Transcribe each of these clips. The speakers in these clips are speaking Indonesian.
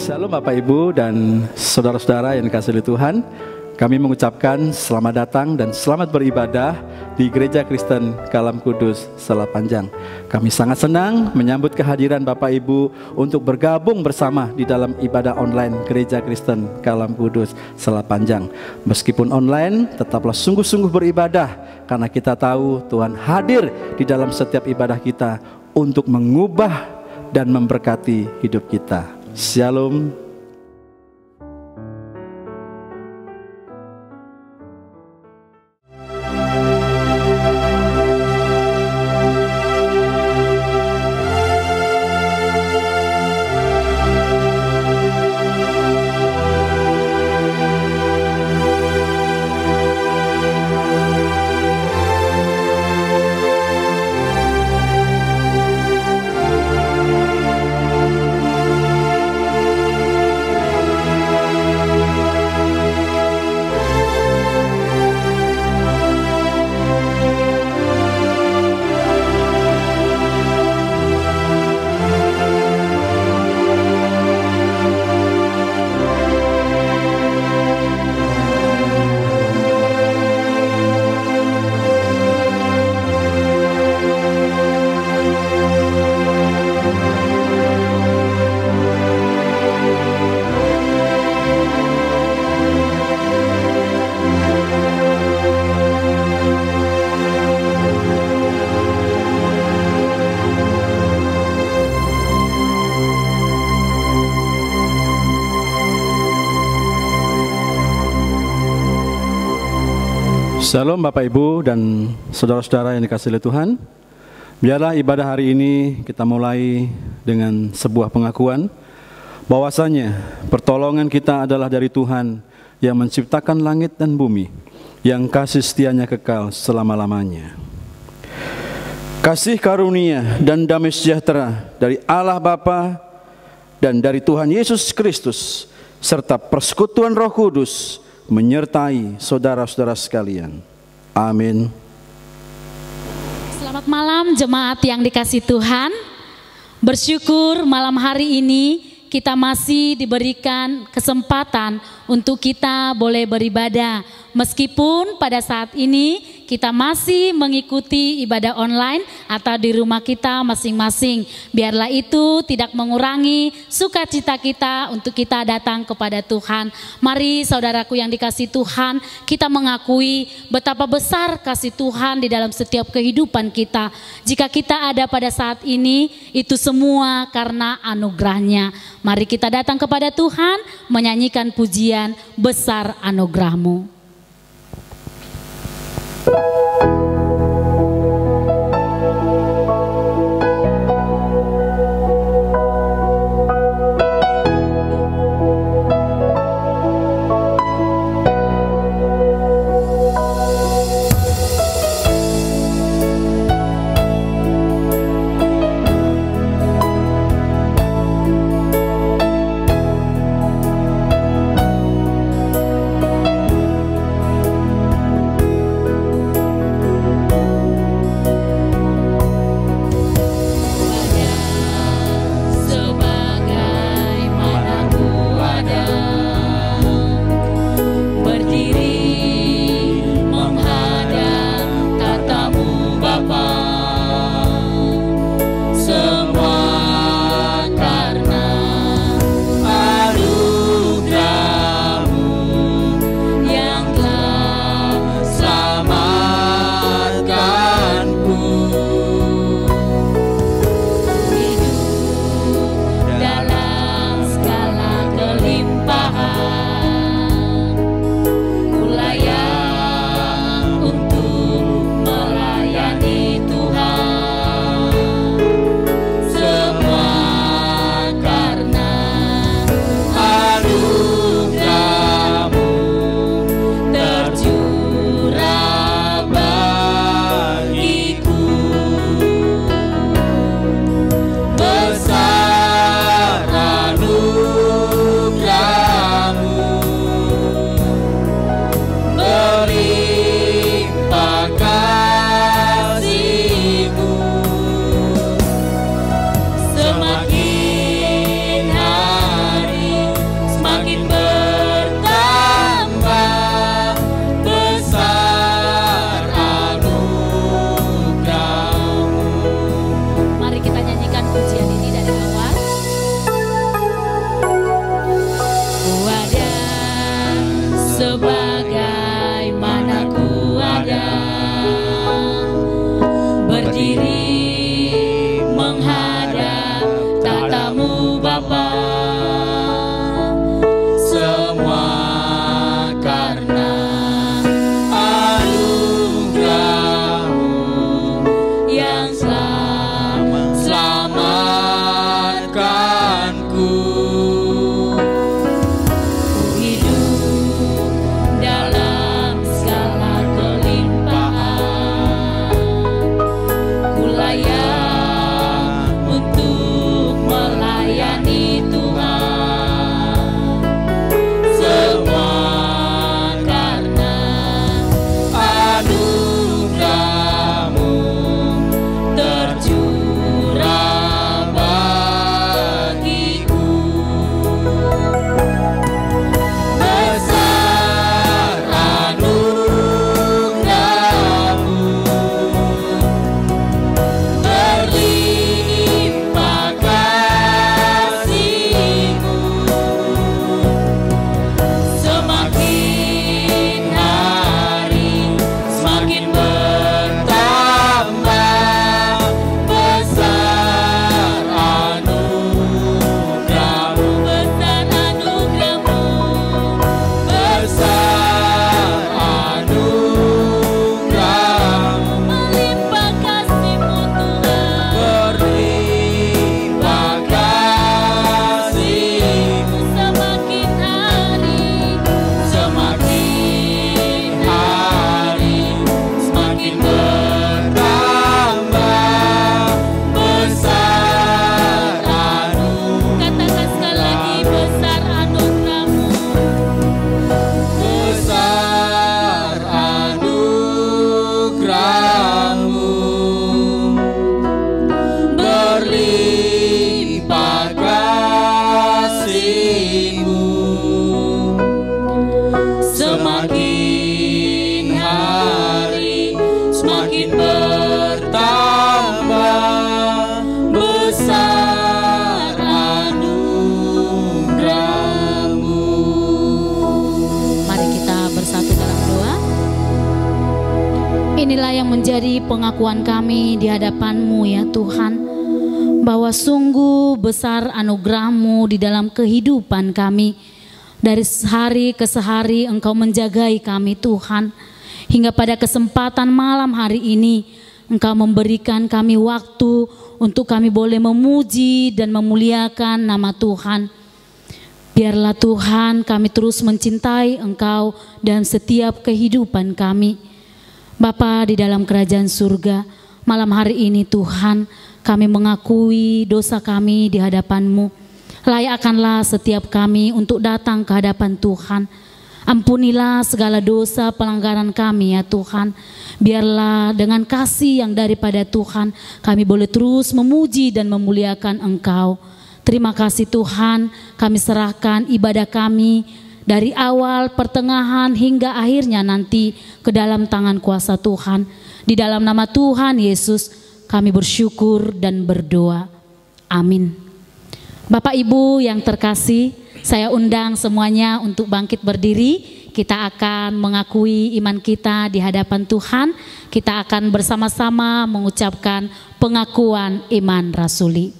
Shalom Bapak Ibu dan saudara-saudara yang dikasihi Tuhan. Kami mengucapkan selamat datang dan selamat beribadah di Gereja Kristen Kalam Kudus Selapanjang. Kami sangat senang menyambut kehadiran Bapak Ibu untuk bergabung bersama di dalam ibadah online Gereja Kristen Kalam Kudus Selapanjang. Meskipun online, tetaplah sungguh-sungguh beribadah karena kita tahu Tuhan hadir di dalam setiap ibadah kita untuk mengubah dan memberkati hidup kita. Shalom. Shalom Bapak Ibu dan saudara-saudara yang dikasihi Tuhan. Biarlah ibadah hari ini kita mulai dengan sebuah pengakuan bahwasanya pertolongan kita adalah dari Tuhan yang menciptakan langit dan bumi, yang kasih setianya kekal selama-lamanya. Kasih karunia dan damai sejahtera dari Allah Bapa dan dari Tuhan Yesus Kristus serta persekutuan Roh Kudus menyertai saudara-saudara sekalian. Amin. Selamat malam jemaat yang dikasihi Tuhan. Bersyukur malam hari ini kita masih diberikan kesempatan untuk kita boleh beribadah. Meskipun pada saat ini kita masih mengikuti ibadah online atau di rumah kita masing-masing. Biarlah itu tidak mengurangi sukacita kita untuk kita datang kepada Tuhan. Mari saudaraku yang dikasihi Tuhan, kita mengakui betapa besar kasih Tuhan di dalam setiap kehidupan kita. Jika kita ada pada saat ini, itu semua karena anugerahnya. Mari kita datang kepada Tuhan, menyanyikan pujian besar anugerah-Mu. berdiri menghadap tatamu Bapa. Semua karena anugerah-Mu yang selamatkanku. Ku hidup dalam segala kelimpahan, ku layak untuk melayani Tuhan. Semua karena anugerah-Mu tercurah bagiku. Besar anugerah-Mu, berlimpah kasih-Mu, semakin hari semakin bertambah. Besar anugerah-Mu, besar anugerah-Mu, besar anugerah-Mu, melimpah kasih-Mu Tuhan, berlimpah kasih-Mu, semakin hari semakin bertambah. Besar katakan sekali lagi, besar anugerah-Mu, besar anugerah-Mu, berlimpah kasih-Mu, semakin hari semakin bertambah. Besar anugerah-Mu. Mari kita bersatu dalam doa. Inilah yang menjadi pengakuan kami di hadapan-Mu ya Tuhan, bahwa sungguh besar anugerah-Mu di dalam kehidupan kami. Dari hari ke hari Engkau menjagai kami Tuhan. Hingga pada kesempatan malam hari ini Engkau memberikan kami waktu untuk kami boleh memuji dan memuliakan nama Tuhan. Biarlah Tuhan kami terus mencintai Engkau dan setiap kehidupan kami. Bapa di dalam kerajaan surga, malam hari ini Tuhan kami mengakui dosa kami di hadapan-Mu. Layakkanlah setiap kami untuk datang ke hadapan Tuhan. Ampunilah segala dosa pelanggaran kami ya Tuhan. Biarlah dengan kasih yang daripada Tuhan kami boleh terus memuji dan memuliakan Engkau. Terima kasih Tuhan, kami serahkan ibadah kami dari awal, pertengahan hingga akhirnya nanti ke dalam tangan kuasa Tuhan. Di dalam nama Tuhan Yesus kami bersyukur dan berdoa. Amin. Bapak Ibu yang terkasih, saya undang semuanya untuk bangkit berdiri. Kita akan mengakui iman kita di hadapan Tuhan. Kita akan bersama-sama mengucapkan pengakuan iman rasuli.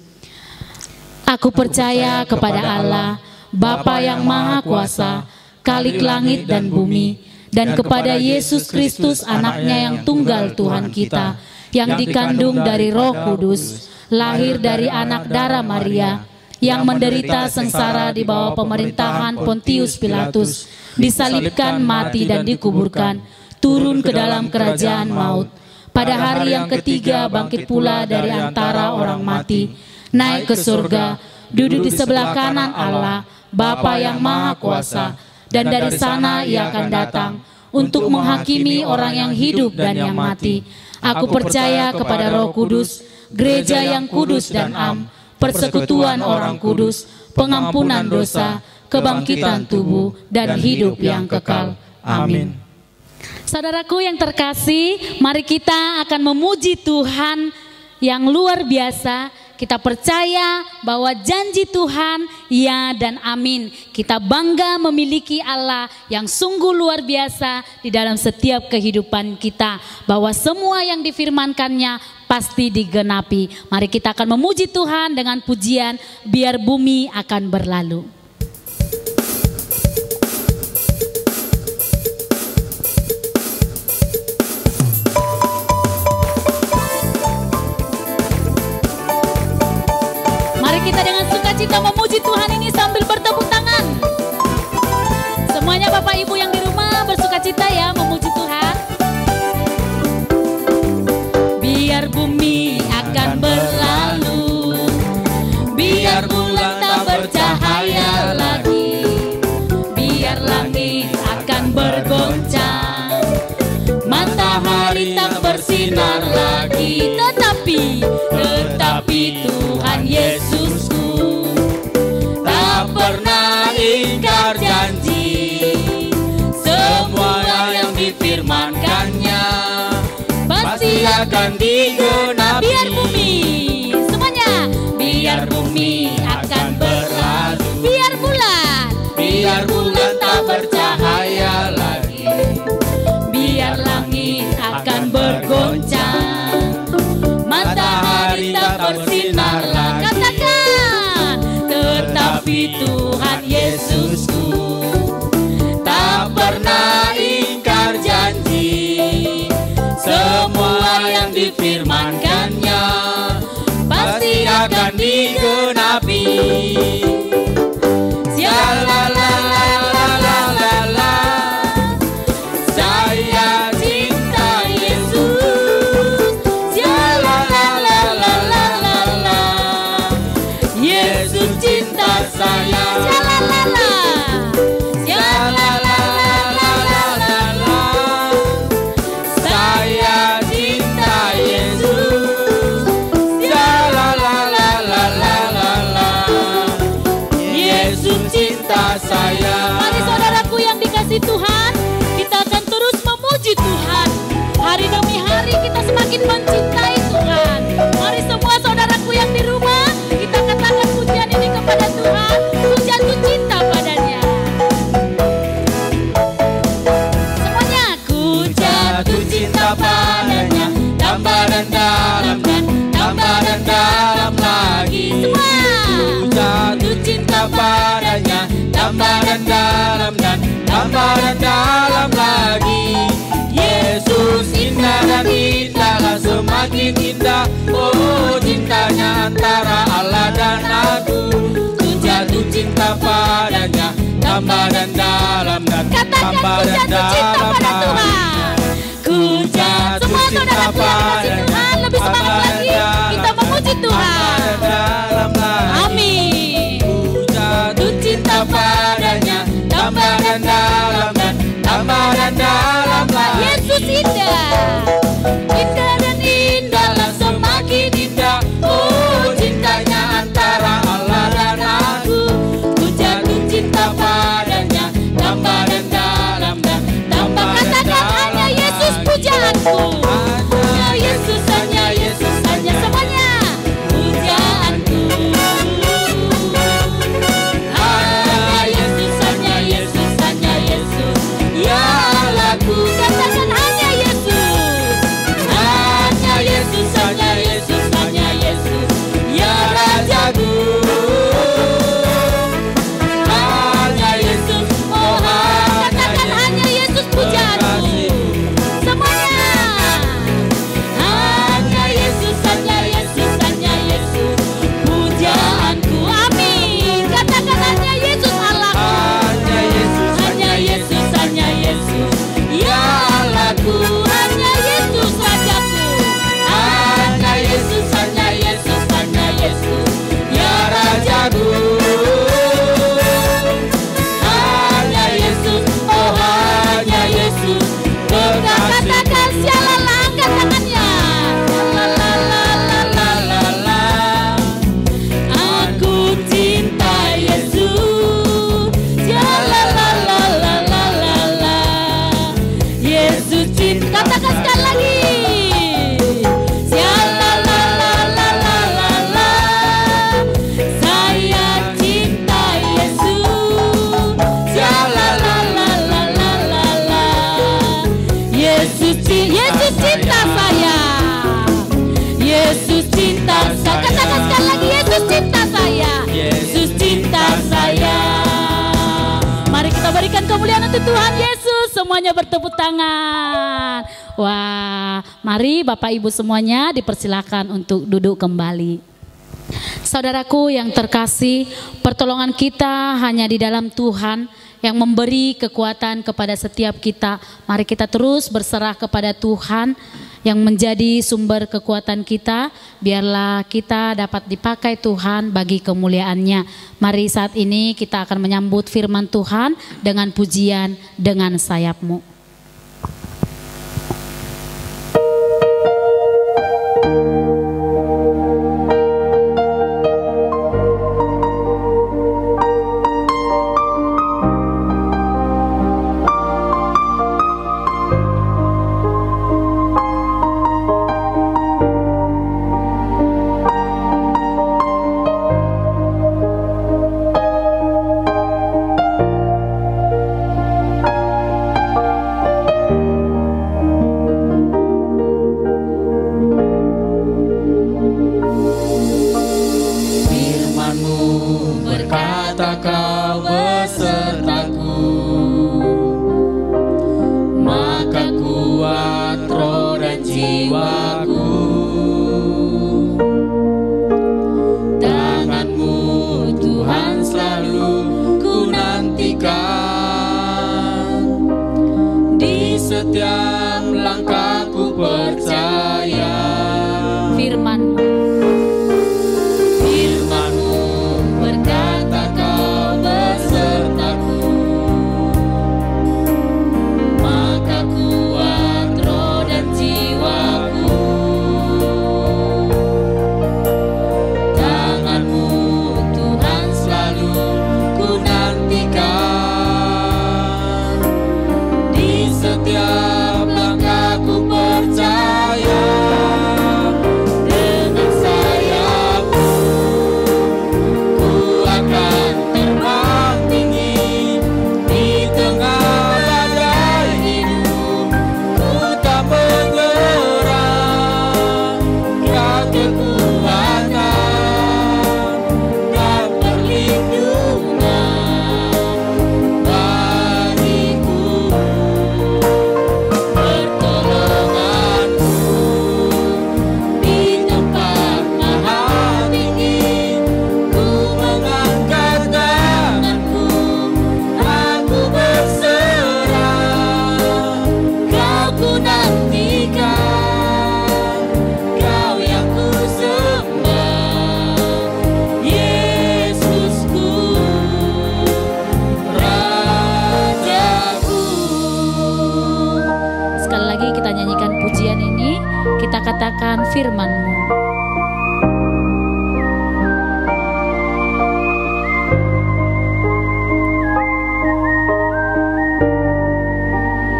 Aku percaya kepada Allah, Bapa yang Maha Kuasa, Khalik langit dan bumi, dan kepada Yesus Kristus anaknya yang tunggal Tuhan kita, yang dikandung dari Roh Kudus, lahir dari anak darah Maria, yang menderita sengsara di bawah pemerintahan Pontius Pilatus, disalibkan, mati dan dikuburkan, turun ke dalam kerajaan maut. Pada hari yang ketiga bangkit pula dari antara orang mati, naik ke surga, duduk di sebelah kanan Allah, Bapa yang Maha Kuasa, dan dari sana Ia akan datang untuk menghakimi orang yang hidup dan yang mati. Aku percaya kepada Roh Kudus, gereja yang kudus dan am, persekutuan orang kudus, pengampunan dosa, kebangkitan tubuh, dan hidup yang kekal. Amin. Saudaraku yang terkasih, mari kita akan memuji Tuhan yang luar biasa. Kita percaya bahwa janji Tuhan ya dan amin. Kita bangga memiliki Allah yang sungguh luar biasa di dalam setiap kehidupan kita. Bahwa semua yang difirmankannya pasti digenapi. Mari kita akan memuji Tuhan dengan pujian Biar Bumi Akan Berlalu. Mari kita dengan sukacita memuji Tuhan ini sambil bertepuk tangan. Semuanya Bapak Ibu yang di rumah bersukacita ya memuji Tuhan. Biar bumi akan berlalu, biar bulan tak bercahaya lagi, biar langit akan bergoncang, matahari tak bersinar lagi. Tetapi Tuhan Yesusku tak pernah ingkar janji. Semua yang difirmankannya pasti akan digenapi. Biar bumi, semuanya, biar bumi akan berlalu, biar bulan tak bercahaya lagi, biar langit akan bergoncang, matahari tak bersinar lagi. Katakan, tetapi Tuhan Yesusku tak pernah ingkar janji. Semua yang difirmankannya pasti akan digenapi. Sialalalalalalala, saya cinta Yesus. Sialalalalalalala, Yesus cinta saya. Sialalala, sialalalalalala, saya cinta Yesus. Sialalalalalala, Yesus cinta saya. Mari saudaraku yang dikasih Tuhan, kita akan terus memuji Tuhan. Hari demi hari kita semakin mencintai Tuhan. Mari semua saudaraku yang di rumah, kita katakan pujian ini kepada Tuhan. Ku jatuh cinta padanya. Semuanya, ku jatuh cinta padanya, tambah dan dalam dan tambah dan dalam lagi. Semua, ku jatuh cinta padanya, tambah dan dalam dan tambah dan dalam lagi. Yesus indah dan indahlah, semakin indah. Oh, cintanya antara Allah dan aku. Ku jatuh cinta padanya, tambah dan dalam dan tambah dan dalam lagi. Ku jatuh cinta padanya, lebih semangat lagi kita memuji Tuhan. Amin. Ku jatuh cinta padanya, tambah dan dalam dan tambah dan dalam lagi. Yesus indah, indah dan indahlah, semakin indah. Oh, cintanya antara Allah dan aku. Ku jatuh cinta padanya, tambah dan dalam dan tambah dan dalam. Katakan hanya Yesus pujaanku, hanya Yesus untuk Tuhan Yesus. Semuanya bertepuk tangan. Wah, mari Bapak Ibu semuanya dipersilakan untuk duduk kembali. Saudaraku yang terkasih, pertolongan kita hanya di dalam Tuhan yang memberi kekuatan kepada setiap kita. Mari kita terus berserah kepada Tuhan yang menjadi sumber kekuatan kita. Biarlah kita dapat dipakai Tuhan bagi kemuliaan-Nya. Mari saat ini kita akan menyambut firman Tuhan dengan pujian Dengan Sayap-Mu. Katakan firman-Mu.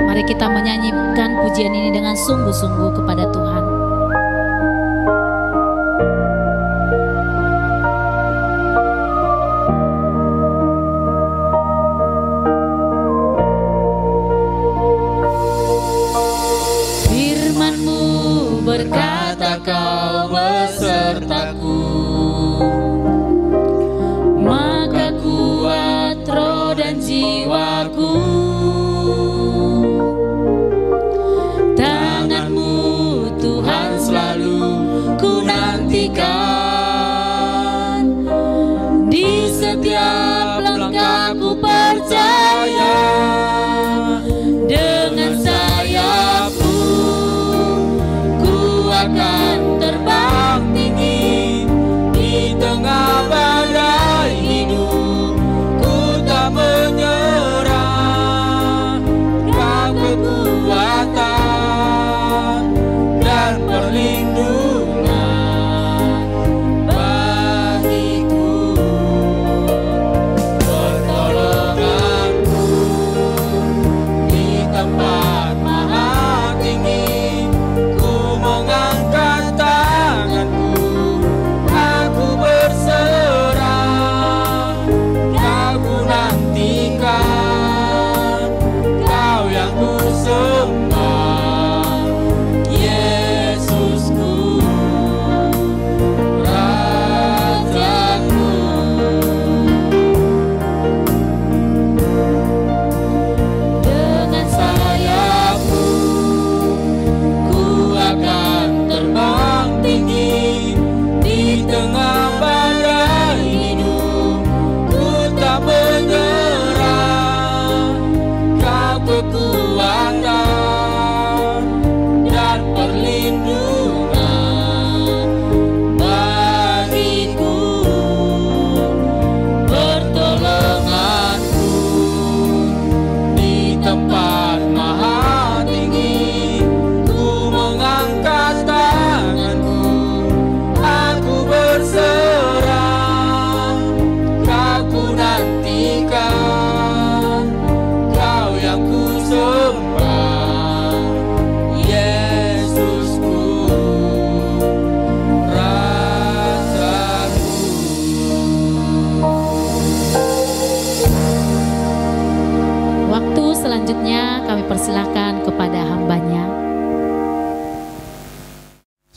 Mari kita menyanyikan pujian ini dengan sungguh-sungguh kepada Tuhan. Berkata Kau besertaku, maka kuat roh dan jiwaku. Tangan-Mu Tuhan selalu ku nantikan, di setiap langkahku percaya. Dengan sayap-Mu akan terbang tinggi,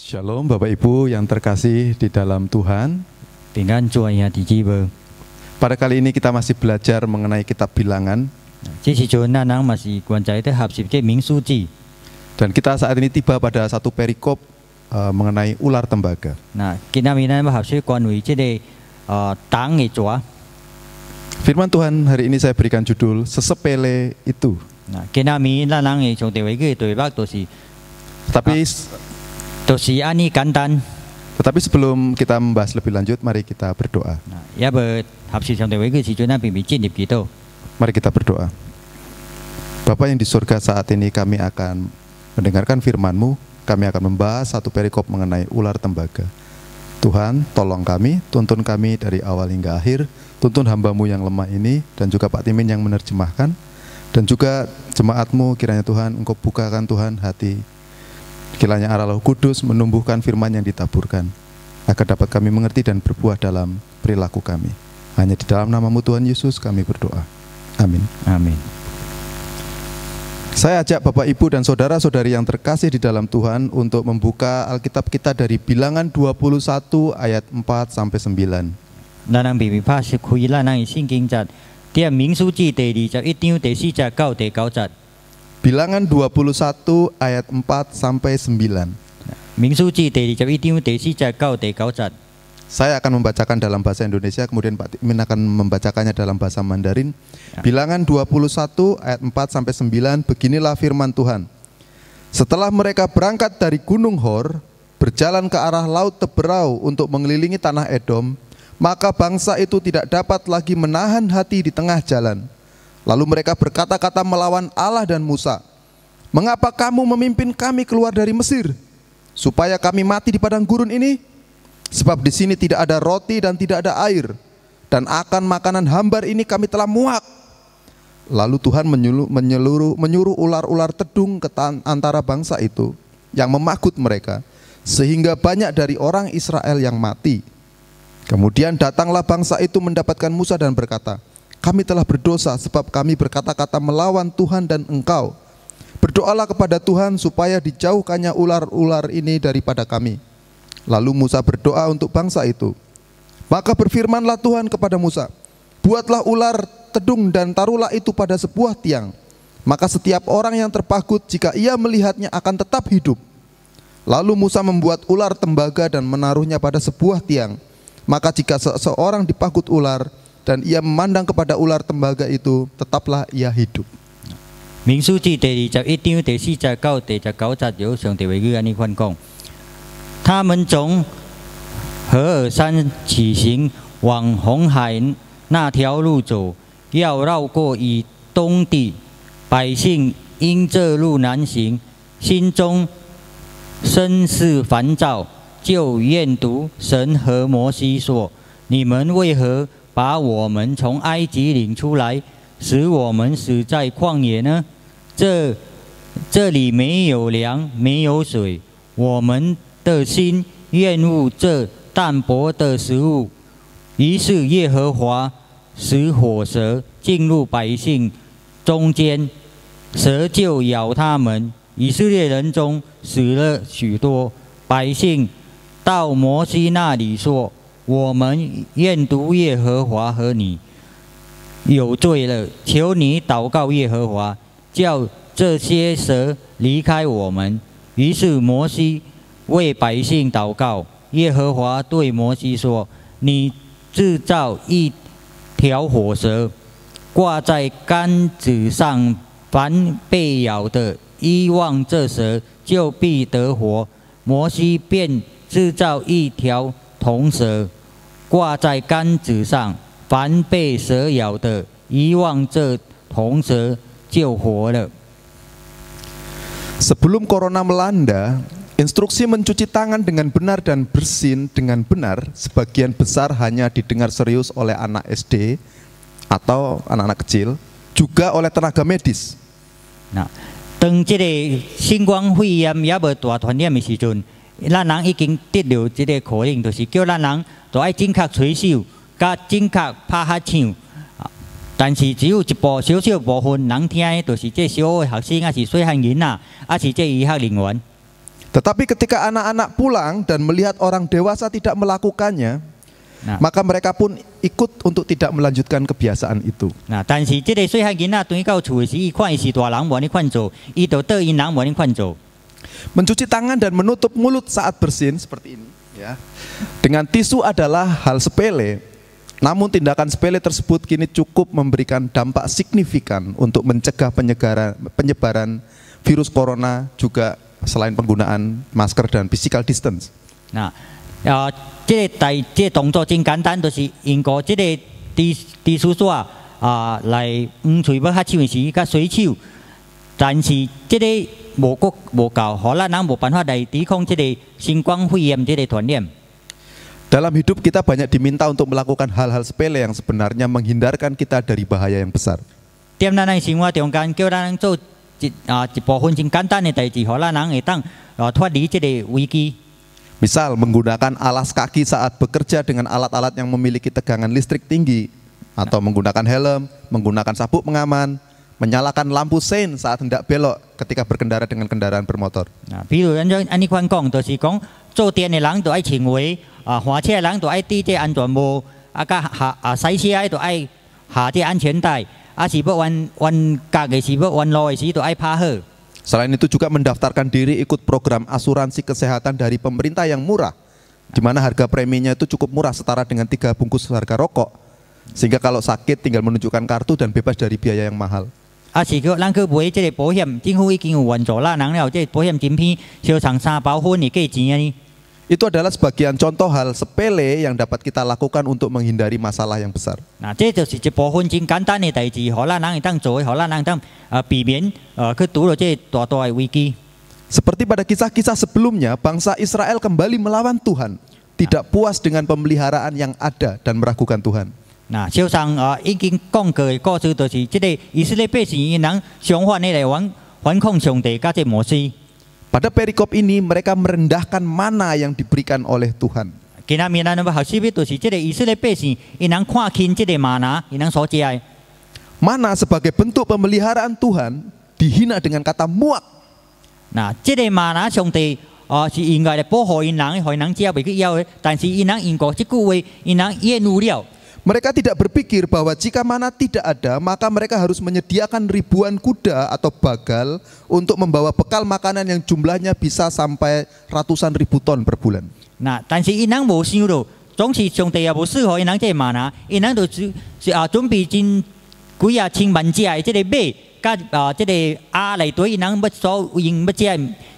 Shalom Bapak Ibu yang terkasih di dalam Tuhan. Pada kali ini kita masih belajar mengenai kitab Bilangan. Dan kita saat ini tiba pada satu perikop mengenai ular tembaga. Firman Tuhan hari ini saya berikan judul sesepele itu. Tetapi sebelum kita membahas lebih lanjut, mari kita berdoa. Mari kita berdoa. Bapa yang di surga, saat ini kami akan mendengarkan firman-Mu. Kami akan membahas satu perikop mengenai ular tembaga. Tuhan, tolong kami, tuntun kami dari awal hingga akhir. Tuntun hamba-Mu yang lemah ini, dan juga Pak Timin yang menerjemahkan. Dan juga jemaat-Mu, kiranya Tuhan, Engkau bukakan Tuhan hati. Kiranya arah Roh Kudus menumbuhkan firman yang ditaburkan, agar dapat kami mengerti dan berbuah dalam perilaku kami. Hanya di dalam nama-Mu Tuhan Yesus kami berdoa. Amin. Amin. Saya ajak Bapak Ibu dan saudara-saudari yang terkasih di dalam Tuhan untuk membuka Alkitab kita dari Bilangan 21 ayat 4 sampai 9. Bilangan 21 ayat 4 sampai 9. Saya akan membacakan dalam bahasa Indonesia, kemudian Pak Timin akan membacakannya dalam bahasa Mandarin. Bilangan 21 ayat 4 sampai 9, beginilah firman Tuhan. Setelah mereka berangkat dari Gunung Hor, berjalan ke arah Laut Teberau untuk mengelilingi tanah Edom, maka bangsa itu tidak dapat lagi menahan hati di tengah jalan. Lalu mereka berkata-kata melawan Allah dan Musa, "Mengapa kamu memimpin kami keluar dari Mesir, supaya kami mati di padang gurun ini? Sebab di sini tidak ada roti dan tidak ada air, dan akan makanan hambar ini kami telah muak." Lalu Tuhan menyuruh ular-ular tedung ke antara bangsa itu yang memakut mereka, sehingga banyak dari orang Israel yang mati. Kemudian datanglah bangsa itu mendapatkan Musa dan berkata, "Kami telah berdosa sebab kami berkata-kata melawan Tuhan dan engkau. Berdoalah kepada Tuhan supaya dijauhkannya ular-ular ini daripada kami." Lalu Musa berdoa untuk bangsa itu. Maka berfirmanlah Tuhan kepada Musa, "Buatlah ular tedung dan taruhlah itu pada sebuah tiang. Maka setiap orang yang terpagut jika ia melihatnya akan tetap hidup." Lalu Musa membuat ular tembaga dan menaruhnya pada sebuah tiang. Maka jika seseorang dipagut ular dan ia memandang kepada ular tembaga itu, tetaplah ia hidup. 民數記第21章第49、第19節有上帝話語安尼款講，他們從何珥山起行，往紅海那條路走，要繞過以東地。百姓因這路難行，心中甚是煩躁，就怨毒神和摩西說：你們為何把我們從埃及領出來，使我們死在曠野呢？這裡沒有糧，沒有水，我們的心厭惡這淡薄的食物。於是耶和華使火蛇進入百姓中間，蛇就咬他們。以色列人中死了許多。百姓到摩西那裡說：我們厭毒耶和華和你，有罪了，求你禱告耶和華，叫這些蛇離開我們。於是摩西為百姓禱告，耶和華對摩西說：你製造一條火蛇，掛在杆子上，凡被咬的，依望這蛇，就必得活。摩西便製造一條銅蛇，掛在杆子上，凡被蛇咬的，依望這銅蛇就活了。 Sebelum corona melanda, instruksi mencuci tangan dengan benar dan bersin dengan benar sebagian besar hanya didengar serius oleh anak SD atau anak-anak kecil, juga oleh tenaga medis. Nah, 當這個新冠肺炎也無大傳染的時陣，咱人已經得到這個口令，就是叫咱人都愛正確洗手，甲正確拍下槍。但是只有一部小小部分人聽的，就是這小學學生，還是細漢人啊，還是這醫學人員。Tetapi ketika anak-anak pulang dan melihat orang dewasa tidak melakukannya, maka mereka pun ikut untuk tidak melanjutkan kebiasaan itu. Nah, 但是这个细汉囡仔回到厝的时，伊看伊是大人无尼款做，伊就对因人无尼款做。 Mencuci tangan dan menutup mulut saat bersin seperti ini, ya. Dengan tisu adalah hal sepele, namun tindakan sepele tersebut kini cukup memberikan dampak signifikan untuk mencegah penyebaran virus corona, juga selain penggunaan masker dan physical distance. Nah, 这个动作真简单，就是用过这个滴水纸来嘴要吸手的时，甲水手，但是这个无够，互咱人无办法来抵抗这个新冠肺炎这个传染。 Dalam hidup kita banyak diminta untuk melakukan hal-hal sepele yang sebenarnya menghindarkan kita dari bahaya yang besar. 踮咱的生活中间，叫咱做一部分真简单的代志，互咱人会当脱离这个危机。 Misal menggunakan alas kaki saat bekerja dengan alat-alat yang memiliki tegangan listrik tinggi, atau menggunakan helm, menggunakan sabuk pengaman, menyalakan lampu sein saat hendak belok ketika berkendara dengan kendaraan bermotor. Nah, 比如安尼款讲，就是讲做电的人就爱穿鞋，换车的人就爱戴这安全帽，驶车的就爱下这安全带，是要弯角的是要弯路的时就爱拍好。 Selain itu juga mendaftarkan diri ikut program asuransi kesehatan dari pemerintah yang murah, di mana harga preminya itu cukup murah setara dengan 3 bungkus harga rokok, sehingga kalau sakit tinggal menunjukkan kartu dan bebas dari biaya yang mahal. 是叫咱去买这个保险，政府已经有援助咱人了，这保险金片烧上3包粉的价钱呢。 Itu adalah sebagian contoh hal sepele yang dapat kita lakukan untuk menghindari masalah yang besar. 嗱，這就是一部分真簡單嘅代志，互咱人會當做，互咱人當避免去拄到這大大嘅危機。 Seperti pada kisah-kisah sebelumnya, bangsa Israel kembali melawan Tuhan, tidak puas dengan pemeliharaan yang ada dan meragukan Tuhan. 嗱，小上已經講過嘅故事，就是這個以色列百姓因人相反嘅來反抗上帝加這摩西。 Pada perikop ini mereka merendahkan mana yang diberikan oleh Tuhan. 今仔日咱要學習嘅就是這個以色列百姓因人看輕這個瑪拿，因人所食嘅。 Mana sebagai bentuk pemeliharaan Tuhan dihina dengan kata muak. 嗱，這個瑪拿上帝是應該來保護因人，讓因人食袂去枵嘅，但是因人用過這句話，因人厭惡了。 Mereka tidak berpikir bahwa jika mana tidak ada, maka mereka harus menyediakan ribuan kuda atau bagal untuk membawa bekal makanan yang jumlahnya bisa sampai ratusan ribu ton per bulan. 嗱，但是因人無想到，總是上帝也無適合因人這個瑪拿，因人就是準備真幾千萬隻的這個馬，甲這個鴨來對因人要所用要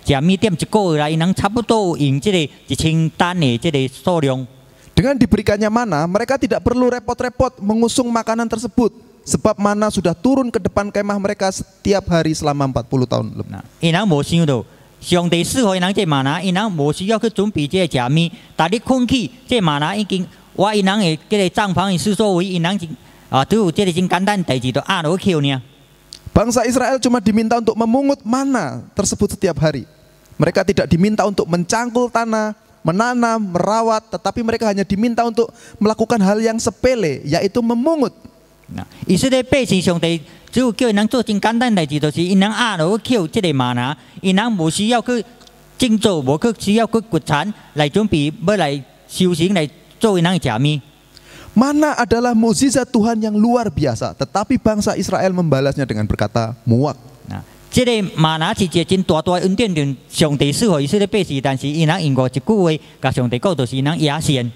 食米點一個月來，因人差不多用這個1000擔的這個數量。 Dengan diberikannya mana, mereka tidak perlu repot-repot mengusung makanan tersebut, sebab mana sudah turun ke depan kemah mereka setiap hari selama 40 tahun lebih. 因人無想到，上帝適合因人這個瑪拿，因人無需要去準備這個食米，但你困起，這個瑪拿已經我因人的這個帳篷的四周圍，因人都有這個真簡單代志，就壓落去呢。 Bangsa Israel cuma diminta untuk memungut mana tersebut setiap hari. Mereka tidak diminta untuk mencangkul tanah, menanam, merawat, tetapi mereka hanya diminta untuk melakukan hal yang sepele, yaitu memungut. Nah, 以色列百姓上帝只有叫因人做真簡單代志，就是因人壓落去扣這個瑪拿，因人無需要去種造，無去需要去掘產來準備要來修行來做因人的食米。 Mana adalah mukjizat Tuhan yang luar biasa, tetapi bangsa Israel membalasnya dengan berkata muak. Nah, 這個瑪拿是一個真大大恩典，讓上帝適合以色列百姓，但是因人用過一句話，甲上帝講就是因人野線。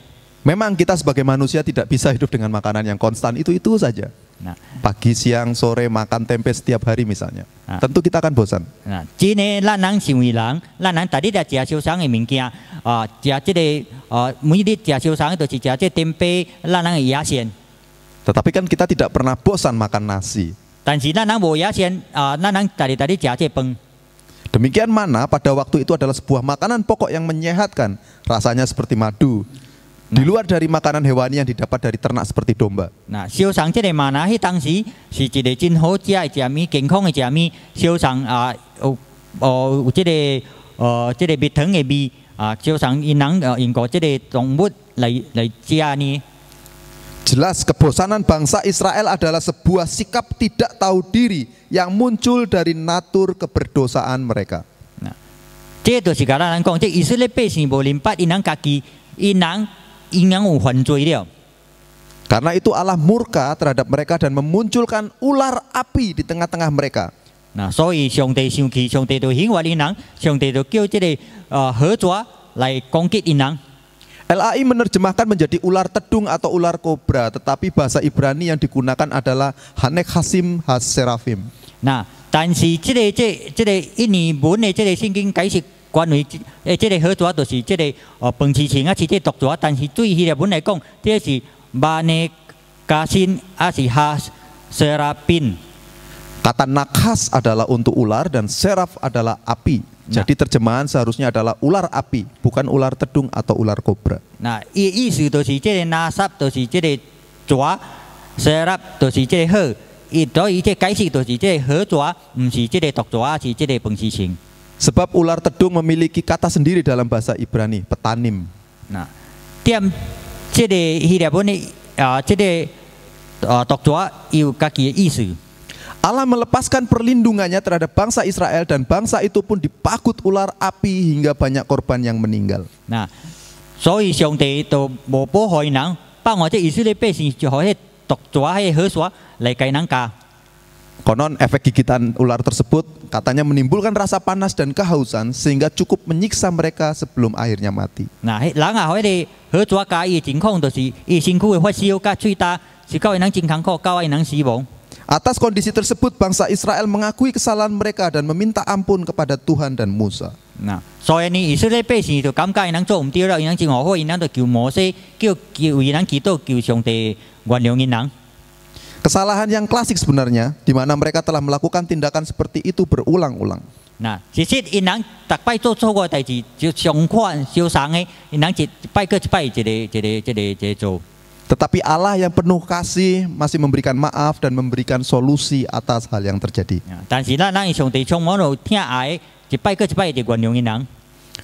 Memang kita sebagai manusia tidak bisa hidup dengan makanan yang konstan itu saja. Nah, Pagi, siang, sore makan tempe setiap hari misalnya. Tentu kita akan bosan. 嗱，真係咱人成為人，咱人逐日來食燒送嘅物件，食這個每日食燒送就是食這tempeh，咱人嘅野線。 Tetapi kan kita tidak pernah bosan makan nasi. 但是咱人無野線，咱人逐日食這飯。 Demikian mana pada waktu itu adalah sebuah makanan pokok yang menyehatkan, rasanya seperti madu. Di luar dari makanan hewani yang didapat dari ternak seperti domba. 嗱，燒送這個瑪拿，迄當時是一個真好食嘅食米，健康嘅食米。燒送有這個蜜糖嘅味，燒送因人用過這個動物來食呢。 Jelas kebosanan bangsa Israel adalah sebuah sikap tidak tahu diri yang muncul dari natur keberdosaan mereka. 这就是甲咱讲，这以色列百姓无明白，因人家己，因人有犯罪了。 Karena itu Allah murka terhadap mereka dan memunculkan ular api di tengah-tengah mereka. 那所以上帝生气，上帝就刑罚因人，上帝就叫这个河蛇来攻击因人。 LAI menerjemahkan menjadi ular tedung atau ular kobra, tetapi bahasa Ibrani yang digunakan adalah Hanek Hasim Haserafim. 那但是这个印尼文的这个圣经解释关于这个河蛇就是这个彭氏星啊是这毒蛇，但是对希腊文来讲，这是巴内加辛啊是哈塞拉宾。 Kata nakhas adalah untuk ular dan seraf adalah api. Jadi terjemahan seharusnya adalah ular api, bukan ular tedung atau ular kobra. 那意思就是这个拿撒就是这个蛇，塞拉就是这个河，所以这解释就是这个河蛇，不是这个毒蛇，是这个彭氏星。 Sebab ular tedung memiliki kata sendiri dalam bahasa Ibrani, petanim. 那点这个希腊文的这个毒蛇有家己的意思。 Allah melepaskan perlindungannya terhadap bangsa Israel dan bangsa itu pun dipakut ular api hingga banyak korban yang meninggal. 那所以上帝就无保护因人，放我这以色列百姓就好迄毒蛇、迄河蛇来给人家。 Konon efek gigitan ular tersebut katanya menimbulkan rasa panas dan kehausan sehingga cukup menyiksa mereka sebelum akhirnya mati. 那迄人啊，迄个河蛇加伊情况就是伊身躯会发烧、甲喙焦，是到因人真艰苦，到因人死亡。 Atas kondisi tersebut bangsa Israel mengakui kesalahan mereka dan meminta ampun kepada Tuhan dan Musa. 那所以呢，以色列百姓就感觉因人做唔对了，因人真后悔，因人就求摩西，叫为人祈祷，求上帝原谅因人。 Kesalahan yang klasik sebenarnya, di mana mereka telah melakukan tindakan seperti itu berulang-ulang. 那其实因人逐摆做错过代志，就相款相送的，因人一摆过一摆，一个做。 Tetapi Allah yang penuh kasih masih memberikan maaf dan memberikan solusi atas hal yang terjadi. 但是咱上帝充满了疼爱，一摆过一摆就原谅因人。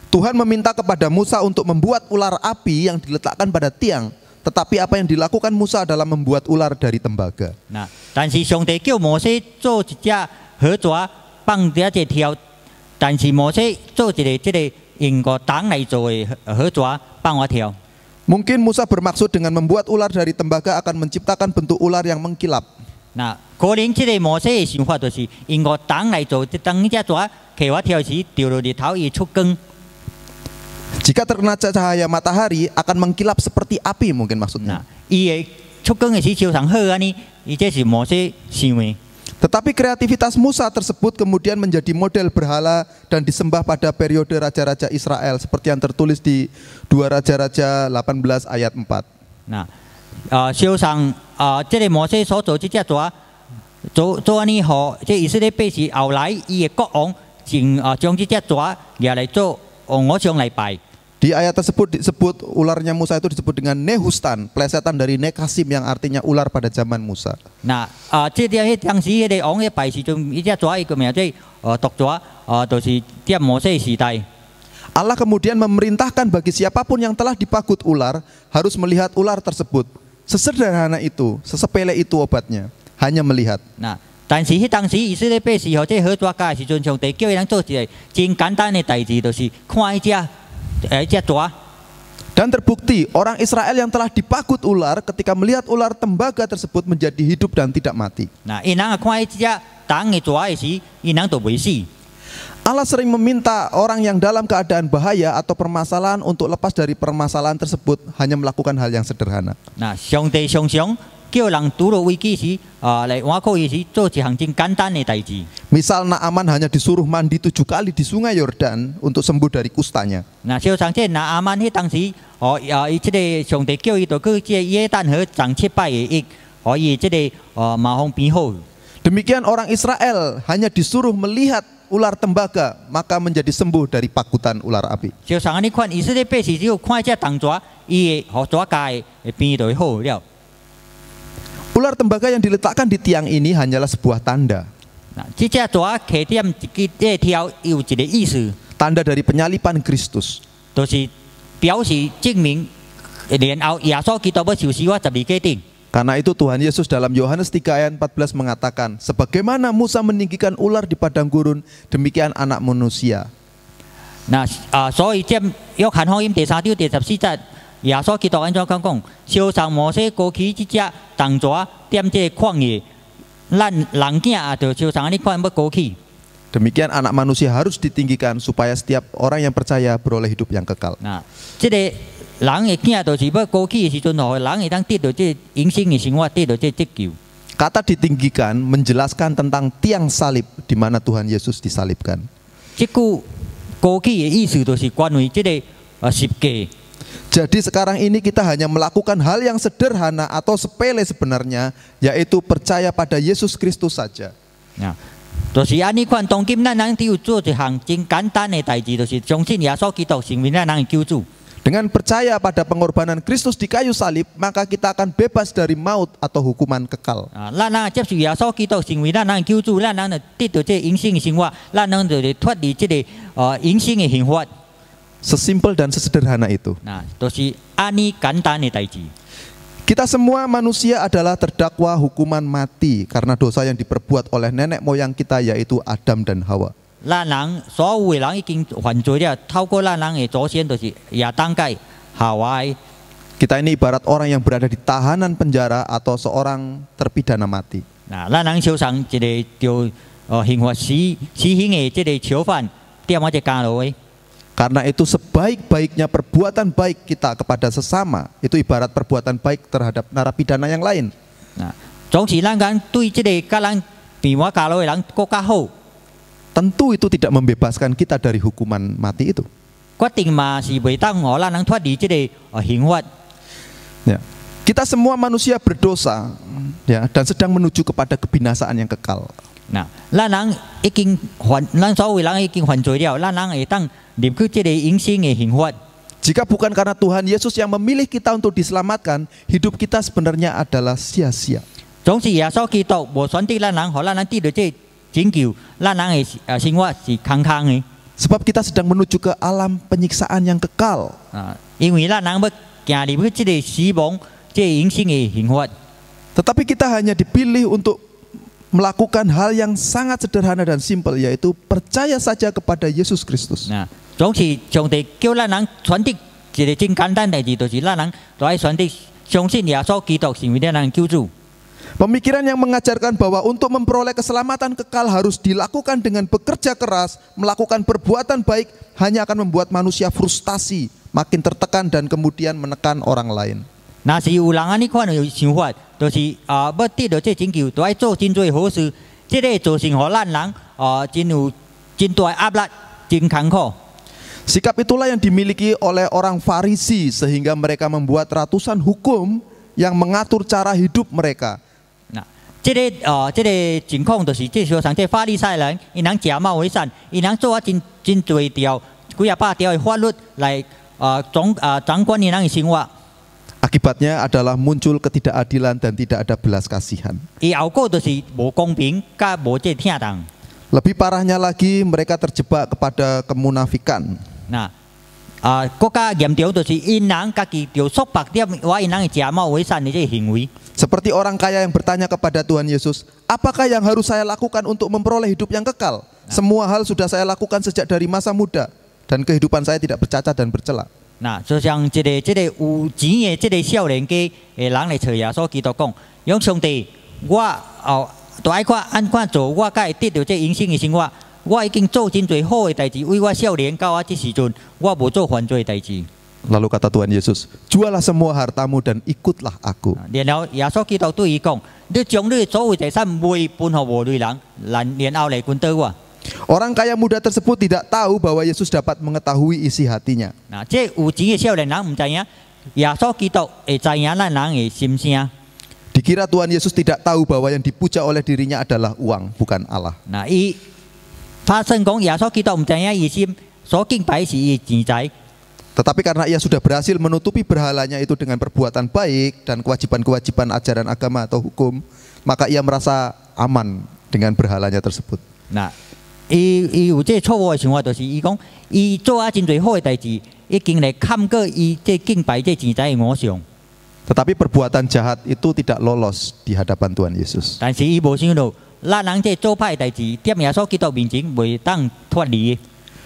Tuhan meminta kepada Musa untuk membuat ular api yang diletakkan pada tiang. Tetapi apa yang dilakukan Musa adalah membuat ular dari tembaga. 那但是上帝叫摩西做一只河蛇放伫一条，但是摩西做一个这个用个档来做的河蛇放我条。 Mungkin Musa bermaksud dengan membuat ular dari tembaga akan menciptakan bentuk ular yang mengkilap. 那可能这个摩西的想法就是用个档来做，当一只蛇摕我条时掉落日头，伊出光。 Jika terkena cahaya matahari akan mengkilap seperti api mungkin 那 maksudnya. 伊会出光的时烧上好安尼，伊这是摩西想的。 Tetapi kreativitas Musa tersebut kemudian menjadi model berhala dan disembah pada periode raja-raja Israel seperti yang tertulis di 2 Raja-Raja 18 ayat 4. 那烧上这个摩西所做这只蛇，做安尼好，这以色列百姓后来伊的国王将这只蛇拿来做偶像来拜。 Di ayat tersebut disebut ularnya Musa itu disebut dengan Nehustan, plesetan dari Nekasim yang artinya ular pada zaman Musa. 那这条当时迄个王嘅拜时阵，一只蛇伊个名即毒蛇，就是在摩西时代。 Allah kemudian memerintahkan bagi siapapun yang telah dipagut ular harus melihat ular tersebut. Sesederhana itu, sesepele itu obatnya, hanya melihat. 那但是迄当时以色列百姓吼，这河蛇教的时阵，上帝叫伊人做一个真简单的代志，就是看一只蛇。 Dan terbukti orang Israel yang telah dipagut ular ketika melihat ular tembaga tersebut menjadi hidup dan tidak mati. 那因人看一只重的蛇的时，因人就袂死。 Allah sering meminta orang yang dalam keadaan bahaya atau permasalahan untuk lepas dari permasalahan tersebut hanya melakukan hal yang sederhana. 那上帝常常叫人拄到危机时，来挖苦伊时，做一项真简单的代志。 Misal Naaman hanya disuruh mandi 7 kali di sungai Yordan untuk sembuh dari kustanya. 那小上这拿阿曼迄当时，伊这个上帝叫伊就去这约旦河长7摆的浴，伊这个麻风变好。 Demikian orang Israel hanya disuruh melihat ular tembaga maka menjadi sembuh dari pakutan ular api. 小上安尼看以色列百姓只有看这动蛇，伊的河蛇界会变就会好了。 Ular tembaga yang diletakkan di tiang ini hanyalah sebuah tanda. 那这只蛇摕点这条有一个意思， Tanda dari penyalipan Kristus. 就是表示证明，然后耶稣基督要受死，我12架顶。 Karena itu Tuhan Yesus dalam Yohanes 3 ayat 14 mengatakan, sebagaimana Musa meninggikan ular di padang gurun, demikian anak manusia. 那所以这约翰福音第3章第14节，耶稣基督安怎讲？烧上摩西过去这只铜蛇，踮这旷野，咱人囝也着烧上安尼款要过去。 Demikian anak manusia harus ditinggikan supaya setiap orang yang percaya beroleh hidup yang kekal. 那这个人的囝就是要过去的时阵，吼，人会当得到这永生的生活，得到这得救。 Kata ditinggikan menjelaskan tentang tiang salib di mana Tuhan Yesus disalibkan. 这句过去的意思就是关于这个十架。 Jadi sekarang ini kita hanya melakukan hal yang sederhana atau sepele sebenarnya, yaitu percaya pada Yesus Kristus saja. 啊，就是安尼款，当今咱人只有做一项真简单的代志，就是相信耶稣基督成为咱人的救主。 Dengan percaya pada pengorbanan Kristus di kayu salib, maka kita akan bebas dari maut atau hukuman kekal. 啊，咱人接受耶稣基督成为咱人的救主，咱人就得到这永生的生活，咱人就脱离这个永生的刑罚。 Sesimpel dan sesederhana itu. 那就是安尼简单的代志。 Kita semua manusia adalah terdakwa hukuman mati karena dosa yang diperbuat oleh nenek moyang kita, yaitu Adam dan Hawa. 咱人所有的人已经犯罪了，透过咱人的祖先就是亚当介、夏娃的。 Kita ini ibarat orang yang berada di tahanan penjara atau seorang terpidana mati. 那咱人手上一个就刑罚死刑的这个囚犯，踮喺只监牢的。 Karena itu sebaik-baiknya perbuatan baik kita kepada sesama itu ibarat perbuatan baik terhadap narapidana yang lain. 那总是咱人对这个甲咱比我监牢的人更加好。 Tentu itu tidak membebaskan kita dari hukuman mati itu. 决定嘛是袂当互咱人脱离这个刑罚。 Ya. Kita semua manusia berdosa, ya, dan sedang menuju kepada kebinasaan yang kekal. 那咱人已经犯，咱所有人已经犯罪了，咱人会当入去这个永生的刑罚。 Jika bukan karena Tuhan Yesus yang memilih kita untuk diselamatkan, hidup kita sebenarnya adalah sia-sia. 总是耶稣基督无选择咱人，互咱人得到这拯救，咱人的生活是空空的。 Sebab kita sedang menuju ke alam penyiksaan yang kekal. 啊，因为咱人要行入去这个死亡、这永生的刑罚。 Tetapi kita hanya dipilih untuk melakukan hal yang sangat sederhana dan simpel, yaitu percaya saja kepada Yesus Kristus. 那总是上帝叫咱人选择一个真简单的代志，就是咱人都爱选择相信耶稣基督成为咱人救主。 Pemikiran yang mengajarkan bahwa untuk memperoleh keselamatan kekal harus dilakukan dengan bekerja keras, melakukan perbuatan baik, hanya akan membuat manusia frustasi, makin tertekan dan kemudian menekan orang lain. 那是有人安尼款的想法，就是要得到这拯救，都爱做真多好事，这个造成互咱人真有真大的压力，真艰苦。 Sikap itulah yang dimiliki oleh orang Farisi sehingga mereka membuat ratusan hukum yang mengatur cara hidup mereka. 那这个情况就是这小上这法利赛人，因人假冒为善，因人做真多条几啊百条的法律来掌管因人的生活。 Akibatnya adalah muncul ketidakadilan dan tidak ada belas kasihan. 伊后果就是无公平，甲无这疼痛。 Lebih parahnya lagi, mereka terjebak kepada kemunafikan. 那更加严重就是因人家己就束缚点我因人的假冒为善的这行为。 Seperti orang kaya yang bertanya kepada Tuhan Yesus, apakah yang harus saya lakukan untuk memperoleh hidup yang kekal? Semua hal sudah saya lakukan sejak dari masa muda, dan kehidupan saya tidak bercacat dan bercela. 那就像这个有钱的这个少年家的人来找耶稣基督讲，用上帝，我都爱看按看做，我才会得到这永生的生活。我已经做真多好的代志，为我少年到我这时阵，我无做犯罪的代志。 Lalu kata Tuhan Yesus, jualah semua hartamu dan ikutlah aku. 然后耶稣基督对伊讲，你将你所有财产卖分给无类人，然后来跟到我。 Orang kaya muda tersebut tidak tahu bahwa Yesus dapat mengetahui isi hatinya. 那这有钱的少年人唔知影，耶稣基督会知影咱人的心声。 Dikira Tuhan Yesus tidak tahu bahwa yang dipuja oleh dirinya adalah uang, bukan Allah. 那伊发生讲耶稣基督唔知影伊心所敬拜是伊钱财。 Tetapi karena ia sudah berhasil menutupi berhalanya itu dengan perbuatan baik dan kewajiban-kewajiban ajaran agama atau hukum, maka ia merasa aman dengan berhalanya tersebut. 那伊有这错误的想法，就是伊讲伊做啊真侪好的代志，已经来冚过伊这敬拜这钱财的偶像。 Tetapi perbuatan jahat itu tidak lolos di hadapan Tuhan Yesus. 但是伊无想到，咱人这做歹的代志，踮耶稣基督面前袂当脱离的。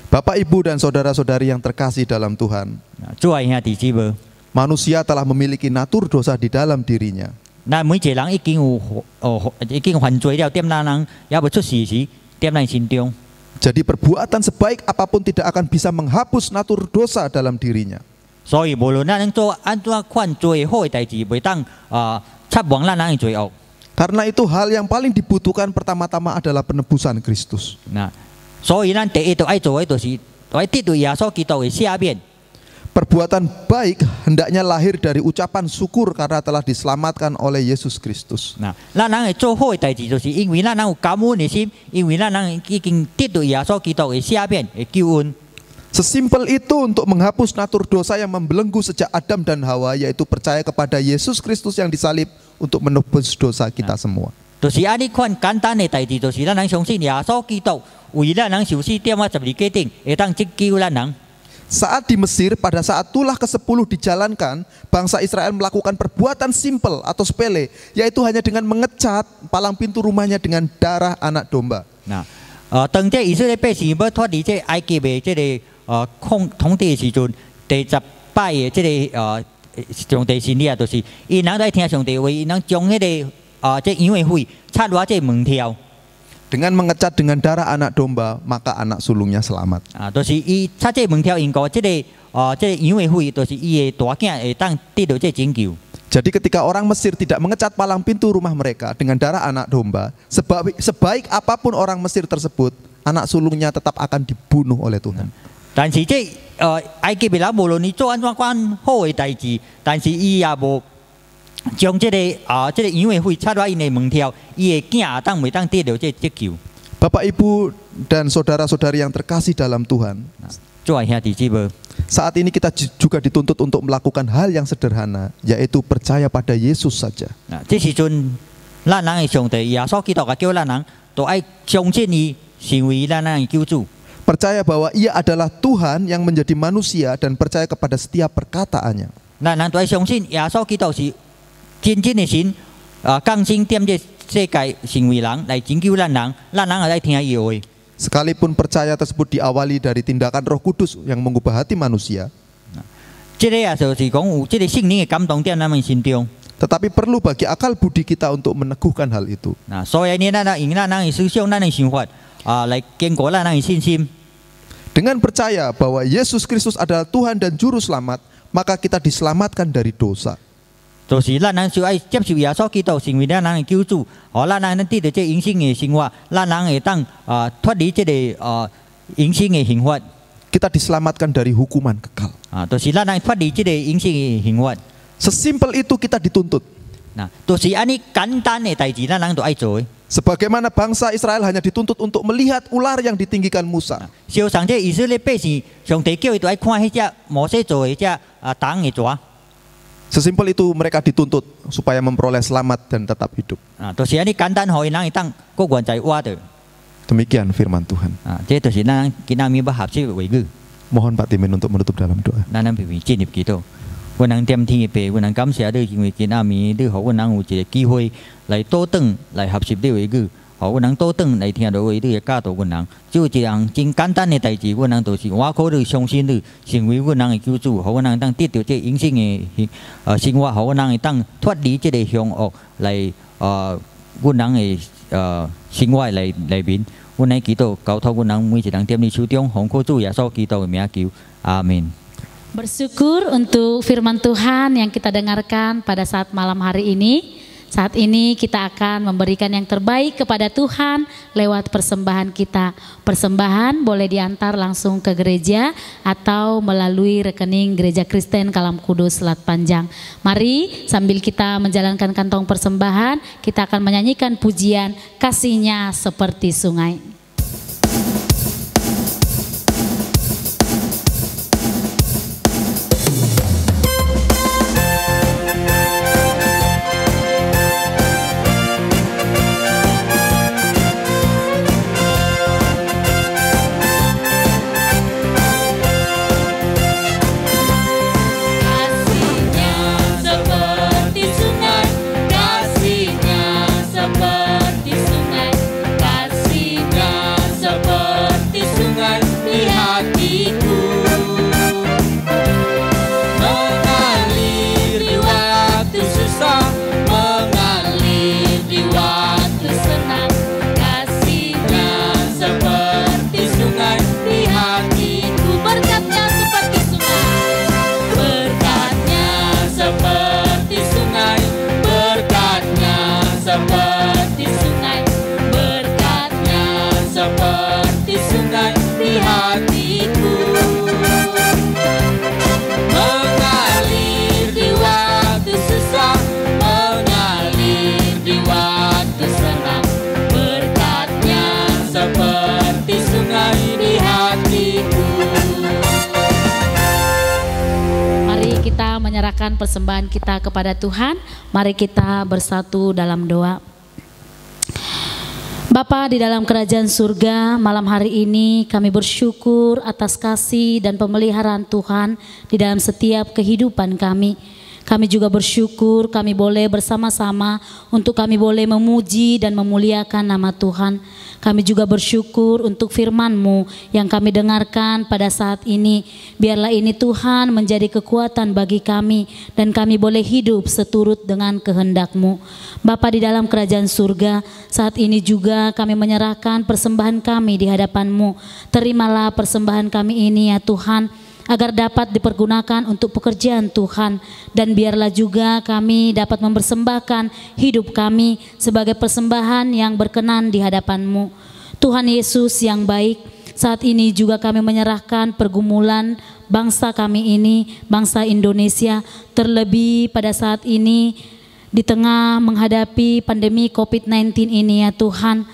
Bapak, Ibu, dan saudara-saudari yang terkasih dalam Tuhan, 主愛兄弟姊妹， manusia telah memiliki natur dosa di dalam dirinya. 咱每一個人已經犯罪了，點咱人也未出事時，點咱心中。 Jadi perbuatan sebaik apapun tidak akan bisa menghapus natur dosa dalam dirinya. 所以無論咱能做安怎款最好嘅代志，袂當插忘咱人嘅罪惡。 Karena itu hal yang paling dibutuhkan pertama-tama adalah penebusan Kristus. 嗱，所以咱第一就愛做嘅就是愛得到耶穌基督嘅赦免。 Perbuatan baik hendaknya lahir dari ucapan syukur karena telah diselamatkan oleh Yesus Kristus. 嗱，咱人會做好嘅代志，就是因為咱人有感恩嘅心，因為咱人已經得到耶穌基督嘅赦免嘅救恩。 Sesimpel itu untuk menghapus natur dosa yang membelenggu sejak Adam dan Hawa, yaitu percaya kepada Yesus Kristus yang disalib untuk menebus dosa kita semua. 就是安尼款簡單嘅代志，就是咱人相信耶穌基督為咱人受死點啊12架頂，會當拯救咱人。 Saat di Mesir, pada saat tulah ke-10 dijalankan, bangsa Israel melakukan perbuatan simpel atau sepele, yaitu hanya dengan mengecat palang pintu rumahnya dengan darah anak domba. 嗱，當這以色列百姓要脫離這埃及嘅這個統治嘅時陣，第10擺嘅這個上帝心理啊，就是因人在聽上帝話，因人將迄個這羊嘅血擦落這門條。 Dengan mengecat dengan darah anak domba, maka anak sulungnya selamat. 就是伊擦這門條，因個這個羊嘅血，就是伊嘅大囝會當得到這拯救。 Jadi ketika orang Mesir tidak mengecat palang pintu rumah mereka dengan darah anak domba, sebaik apapun orang Mesir tersebut, anak sulungnya tetap akan dibunuh oleh Tuhan. 但是這埃及嘅人無論你做安怎款好嘅代志，但是伊也無將這個羊嘅血擦落因嘅門條，伊嘅囝也當袂當得到這拯救。 Bapak, Ibu, dan saudara-saudari yang terkasih dalam Tuhan, 做兄弟姊妹， saat ini kita juga dituntut untuk melakukan hal yang sederhana, yaitu percaya pada Yesus saja. 這時陣咱人嘅上帝耶穌基督也叫咱人都愛相信伊成為咱人嘅救主。 Percaya bahwa Ia adalah Tuhan yang menjadi manusia dan percaya kepada setiap perkataannya. 咱人都愛相信耶穌基督是真正嘅神，降生點這世界成為人來拯救咱人，咱人也來聽伊嘅話。 Sekalipun percaya tersebut diawali dari tindakan Roh Kudus yang mengubah hati manusia, 這個也就是講有這個聖靈嘅感動在咱們心中。 tetapi perlu bagi akal budi kita untuk meneguhkan hal itu. 所以呢，咱用咱人嘅思想、咱嘅想法來堅固咱人嘅信心。 Dengan percaya bahwa Yesus Kristus adalah Tuhan dan Juru Selamat, maka kita diselamatkan dari dosa. 就是咱人就愛接受耶穌基督成為咱人嘅救主，咱人得到這永生嘅生活，咱人會當脫離這個永生嘅刑罰。 Kita diselamatkan dari hukuman kekal. 就是咱人脫離這個永生嘅刑罰。 Sesimpel itu kita dituntut. 就是安尼簡單嘅代志，咱人都愛做嘅。 Sebagaimana bangsa Israel hanya dituntut untuk melihat ular yang ditinggikan Musa. 小上這以色列百姓，上帝叫伊都愛看迄隻摩西做嘅隻銅嘅蛇。 Sesimpel itu mereka dituntut supaya memperoleh selamat dan tetap hidup. 就是安尼簡單，可以人會當國原在活的。 Demikian firman Tuhan. 這就是咱人今仔日要合適嘅話語。 Mohon Pak Timin untuk menutup dalam doa. 咱人必須進入祈禱。阮人點天嘅爸，阮人感謝你，因為今仔日你予阮人有一個機會來倒轉來學習你話語，互阮人倒轉來聽到話你嘅教導阮人。只有一項真簡單嘅代志，阮人就是我靠你相信你，成為阮人嘅救主，互阮人當得到這永生嘅生活，互阮人會當脫離這個凶惡來阮人嘅生活內面。阮來祈禱，交託阮人每一人踮你手中，奉靠主耶穌基督嘅名求，阿門。 Bersyukur untuk firman Tuhan yang kita dengarkan pada saat malam hari ini. Saat ini kita akan memberikan yang terbaik kepada Tuhan lewat persembahan kita. Persembahan boleh diantar langsung ke gereja atau melalui rekening Gereja Kristen Kalam Kudus Selat Panjang. Mari sambil kita menjalankan kantong persembahan, kita akan menyanyikan pujian Kasih-Nya Seperti Sungai. Kasih-Nya seperti sungai, kasih-Nya kita menyerahkan persembahan kita kepada Tuhan, mari kita bersatu dalam doa. Bapa di dalam kerajaan surga, malam hari ini kami bersyukur atas kasih dan pemeliharaan Tuhan di dalam setiap kehidupan kami. Kami juga bersyukur kami boleh bersama-sama untuk kami boleh memuji dan memuliakan nama Tuhan. Kami juga bersyukur untuk firman-Mu yang kami dengarkan pada saat ini. Biarlah ini Tuhan menjadi kekuatan bagi kami dan kami boleh hidup seturut dengan kehendak-Mu. Bapa di dalam kerajaan surga, saat ini juga kami menyerahkan persembahan kami di hadapan-Mu. Terimalah persembahan kami ini ya Tuhan, agar dapat dipergunakan untuk pekerjaan Tuhan, dan biarlah juga kami dapat mempersembahkan hidup kami sebagai persembahan yang berkenan di hadapan-Mu. Tuhan Yesus yang baik, saat ini juga kami menyerahkan pergumulan bangsa kami ini, bangsa Indonesia, terlebih pada saat ini di tengah menghadapi pandemi COVID-19 ini ya Tuhan.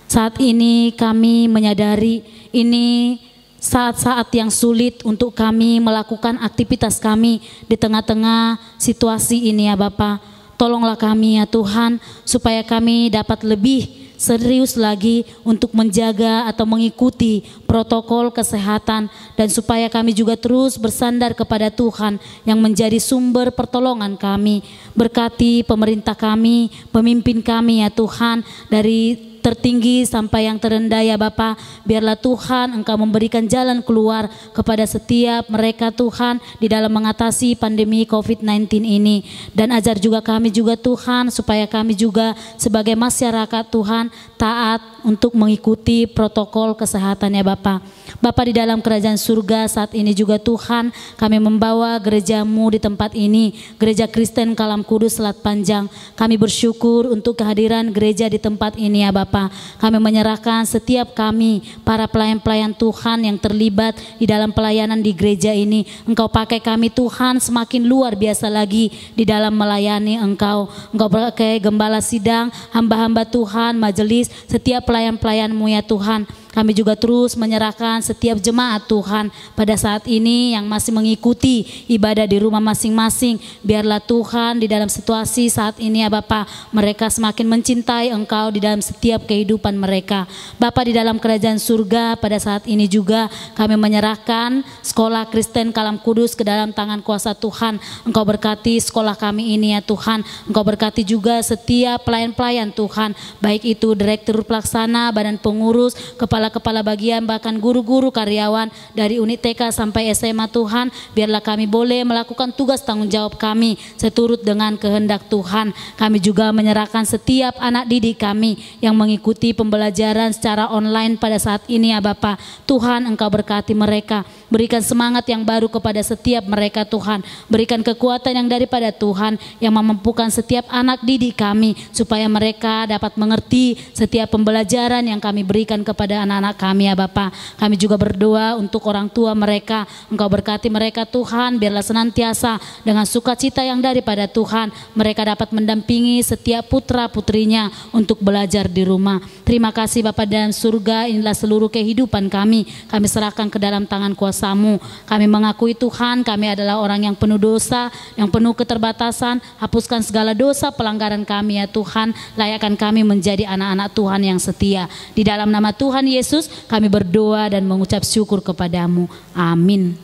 Saat ini kami menyadari ini saat-saat yang sulit untuk kami melakukan aktivitas kami di tengah-tengah situasi ini ya Bapa. Tolonglah kami ya Tuhan, supaya kami dapat lebih serius lagi untuk menjaga atau mengikuti protokol kesehatan, dan supaya kami juga terus bersandar kepada Tuhan yang menjadi sumber pertolongan kami. Berkati pemerintah kami, pemimpin kami ya Tuhan, dari tertinggi sampai yang terendah ya Bapa. Biarlah Tuhan Engkau memberikan jalan keluar kepada setiap mereka Tuhan di dalam mengatasi pandemi COVID-19 ini. Dan ajar juga kami juga Tuhan, supaya kami juga sebagai masyarakat Tuhan taat untuk mengikuti protokol kesehatan ya Bapa. Bapa di dalam kerajaan surga, saat ini juga Tuhan kami membawa gereja-Mu di tempat ini, Gereja Kristen Kalam Kudus Selat Panjang. Kami bersyukur untuk kehadiran gereja di tempat ini ya Bapa. Kami menyerahkan setiap kami, para pelayan-pelayan Tuhan yang terlibat di dalam pelayanan di gereja ini. Engkau pakai kami Tuhan semakin luar biasa lagi di dalam melayani Engkau. Engkau pakai gembala sidang, hamba-hamba Tuhan, majelis, setiap pelayan-pelayan-Mu ya Tuhan. Kami juga terus menyerahkan setiap jemaat Tuhan pada saat ini yang masih mengikuti ibadah di rumah masing-masing. Biarlah Tuhan di dalam situasi saat ini ya Bapa, mereka semakin mencintai Engkau di dalam setiap kehidupan mereka. Bapa di dalam kerajaan surga, pada saat ini juga kami menyerahkan sekolah Kristen Kalam Kudus ke dalam tangan kuasa Tuhan. Engkau berkati sekolah kami ini ya Tuhan. Engkau berkati juga setiap pelayan-pelayan Tuhan, baik itu direktur pelaksana, badan pengurus, kepala bagian, bahkan guru-guru karyawan dari unit TK sampai SMA Tuhan. Biarlah kami boleh melakukan tugas tanggung jawab kami seturut dengan kehendak Tuhan. Kami juga menyerahkan setiap anak didik kami yang mengikuti pembelajaran secara online pada saat ini ya Bapa. Tuhan Engkau berkati mereka, berikan semangat yang baru kepada setiap mereka Tuhan. Berikan kekuatan yang daripada Tuhan yang memampukan setiap anak didik kami, supaya mereka dapat mengerti setiap pembelajaran yang kami berikan kepada anak-anak kami ya Bapa. Kami juga berdoa untuk orang tua mereka. Engkau berkati mereka Tuhan, biarlah senantiasa dengan sukacita yang daripada Tuhan mereka dapat mendampingi setiap putra putrinya untuk belajar di rumah. Terima kasih Bapa dalam surga, inilah seluruh kehidupan kami serahkan ke dalam tangan kuasa-Mu. Kami mengakui Tuhan kami adalah orang yang penuh dosa, yang penuh keterbatasan. Hapuskan segala dosa pelanggaran kami ya Tuhan, layakkan kami menjadi anak-anak Tuhan yang setia. Di dalam nama Tuhan Yesus kami berdoa dan mengucap syukur kepadamu. Amin.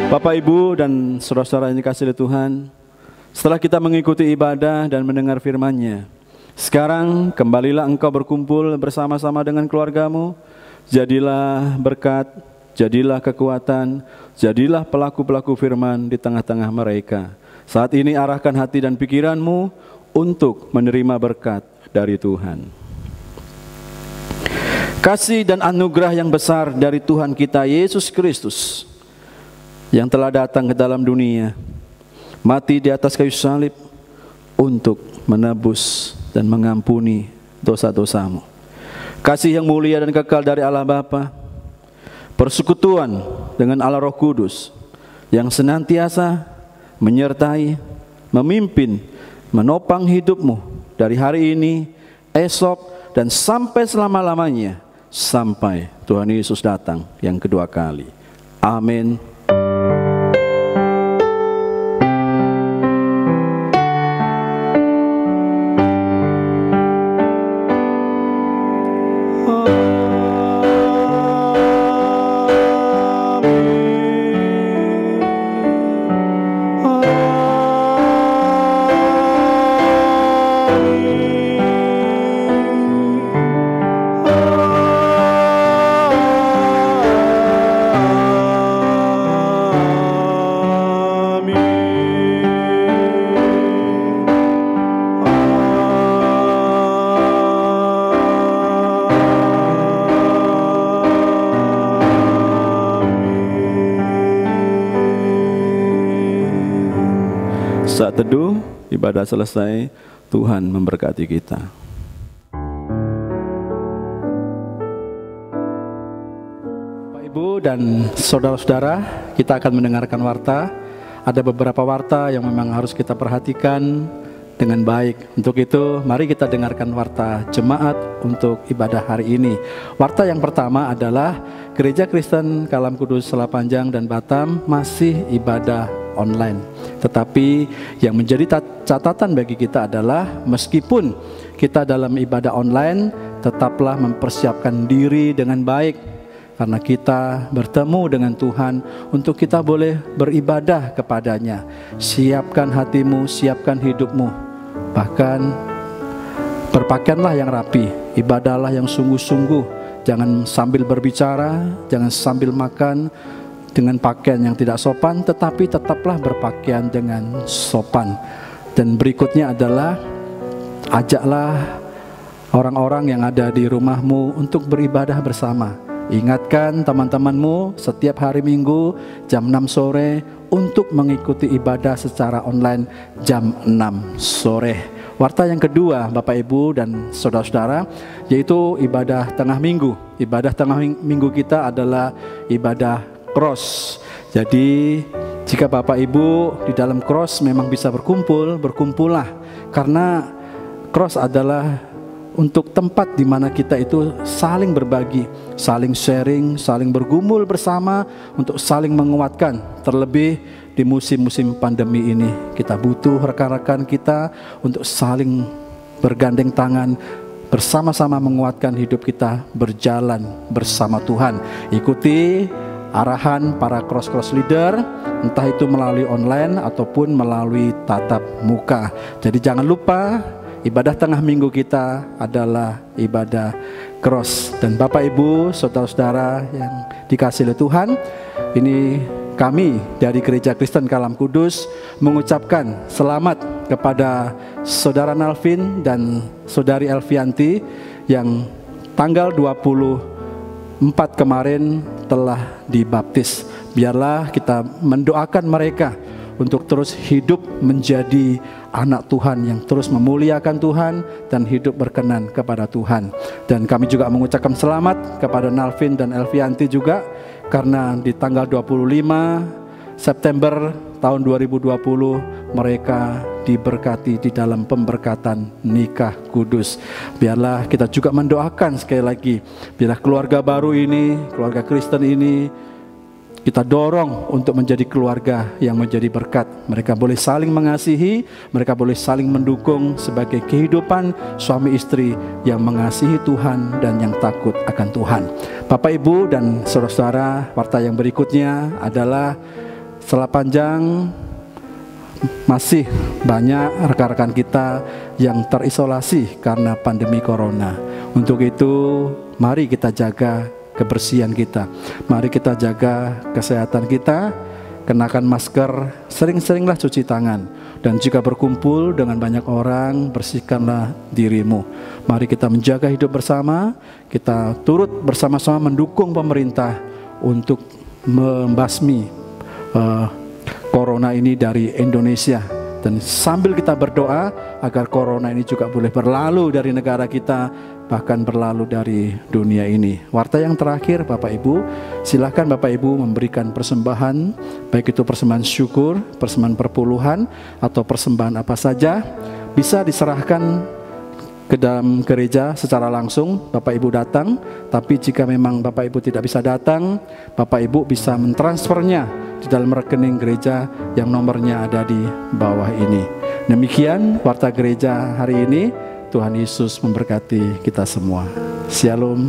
Bapak, Ibu, dan saudara-saudara yang dikasihi Tuhan, Setelah kita mengikuti ibadah dan mendengar firman-Nya, sekarang kembalilah engkau berkumpul bersama-sama dengan keluargamu. Jadilah berkat, jadilah kekuatan, jadilah pelaku-pelaku firman di tengah-tengah mereka. Saat ini arahkan hati dan pikiranmu untuk menerima berkat dari Tuhan. Kasih dan anugerah yang besar dari Tuhan kita Yesus Kristus yang telah datang ke dalam dunia, mati di atas kayu salib untuk menebus dan mengampuni dosa-dosamu. Kasih yang mulia dan kekal dari Allah Bapa, persekutuan dengan Allah Roh Kudus yang senantiasa menyertai, memimpin, menopang hidupmu dari hari ini, esok, dan sampai selama-lamanya, sampai Tuhan Yesus datang yang kedua kali. Amin. Saat teduh, ibadah selesai, Tuhan memberkati kita. Bapak Ibu dan saudara-saudara, kita akan mendengarkan warta. Ada beberapa warta yang memang harus kita perhatikan dengan baik. Untuk itu, mari kita dengarkan warta jemaat untuk ibadah hari ini. Warta yang pertama adalah Gereja Kristen Kalam Kudus Selapanjang dan Batam masih ibadah online. Tetapi yang menjadi catatan bagi kita adalah meskipun kita dalam ibadah online, tetaplah mempersiapkan diri dengan baik, karena kita bertemu dengan Tuhan untuk kita boleh beribadah kepadanya. Siapkan hatimu, siapkan hidupmu, bahkan berpakaianlah yang rapi, ibadahlah yang sungguh-sungguh. Jangan sambil berbicara, jangan sambil makan dengan pakaian yang tidak sopan, tetapi tetaplah berpakaian dengan sopan. Dan berikutnya adalah ajaklah orang-orang yang ada di rumahmu untuk beribadah bersama. Ingatkan teman-temanmu setiap hari Minggu jam 6 sore untuk mengikuti ibadah secara online jam 6 sore. Warta yang kedua, Bapak Ibu dan saudara-saudara, yaitu ibadah tengah minggu. Ibadah tengah minggu kita adalah ibadah cross. Jadi jika Bapak Ibu di dalam cross memang bisa berkumpul, berkumpullah. Karena cross adalah untuk tempat di mana kita itu saling berbagi, saling sharing, saling bergumul bersama untuk saling menguatkan. Terlebih di musim-musim pandemi ini, kita butuh rekan-rekan kita untuk saling bergandeng tangan, bersama-sama menguatkan hidup kita berjalan bersama Tuhan. Ikuti arahan para cross leader, entah itu melalui online ataupun melalui tatap muka. Jadi jangan lupa, ibadah tengah minggu kita adalah ibadah cross. Dan Bapak Ibu, saudara-saudara yang dikasihi oleh Tuhan, ini kami dari Gereja Kristen Kalam Kudus mengucapkan selamat kepada Saudara Nalvin dan Saudari Elvianti yang tanggal 24 kemarin telah dibaptis. Biarlah kita mendoakan mereka untuk terus hidup menjadi anak Tuhan yang terus memuliakan Tuhan dan hidup berkenan kepada Tuhan. Dan kami juga mengucapkan selamat kepada Nalvin dan Elvianti juga, karena di tanggal 25 September tahun 2020 mereka diberkati di dalam pemberkatan nikah kudus. Biarlah kita juga mendoakan sekali lagi, biarlah keluarga baru ini, keluarga Kristen ini, kita dorong untuk menjadi keluarga yang menjadi berkat. Mereka boleh saling mengasihi, mereka boleh saling mendukung sebagai kehidupan suami istri yang mengasihi Tuhan dan yang takut akan Tuhan. Bapak Ibu dan saudara-saudara, warta yang berikutnya adalah Selapanjang masih banyak rekan-rekan kita yang terisolasi karena pandemi corona. Untuk itu, mari kita jaga kebersihan kita. Mari kita jaga kesehatan kita, kenakan masker, sering-seringlah cuci tangan. Dan jika berkumpul dengan banyak orang, bersihkanlah dirimu. Mari kita menjaga hidup bersama, kita turut bersama-sama mendukung pemerintah untuk membasmi corona ini dari Indonesia. Dan sambil kita berdoa agar corona ini juga boleh berlalu dari negara kita, bahkan berlalu dari dunia ini. Warta yang terakhir, Bapak Ibu, silakan Bapak Ibu memberikan persembahan, baik itu persembahan syukur, persembahan perpuluhan, atau persembahan apa saja, bisa diserahkan ke dalam gereja secara langsung. Bapak Ibu datang, tapi jika memang Bapak Ibu tidak bisa datang, Bapak Ibu bisa mentransfernya di dalam rekening gereja yang nomornya ada di bawah ini. Demikian warta gereja hari ini. Tuhan Yesus memberkati kita semua. Shalom.